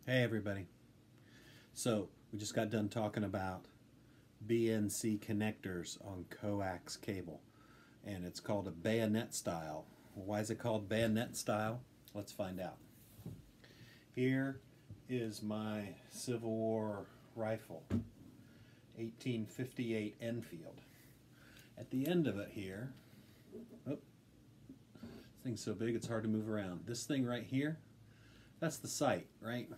Hey everybody. So we just got done talking about BNC connectors on coax cable, and it's called a bayonet style. Why is it called bayonet style? Let's find out. Here is my Civil War rifle, 1858 Enfield. At the end of it here, this thing's so big it's hard to move around. This thing right here, that's the sight, right?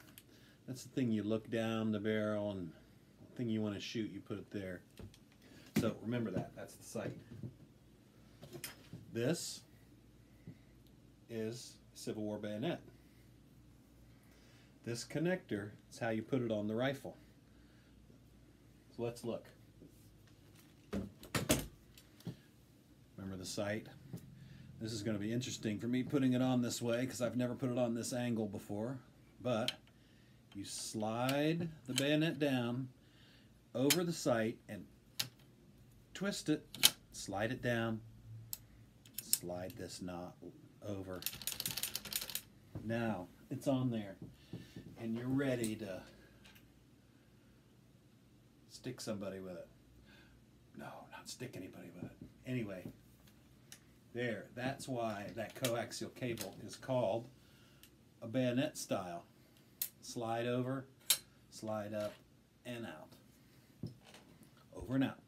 That's the thing you look down the barrel, and the thing you want to shoot, you put it there. So remember that, that's the sight. This is Civil War bayonet. This connector is how you put it on the rifle. So let's look. Remember the sight? This is going to be interesting for me putting it on this way because I've never put it on this angle before. But you slide the bayonet down over the sight and twist it, slide it down, slide this knot over. Now it's on there and you're ready to stick somebody with it. No, not stick anybody with it. Anyway, there, that's why that coaxial cable is called a bayonet style. Slide over, slide up, and out. Over and out.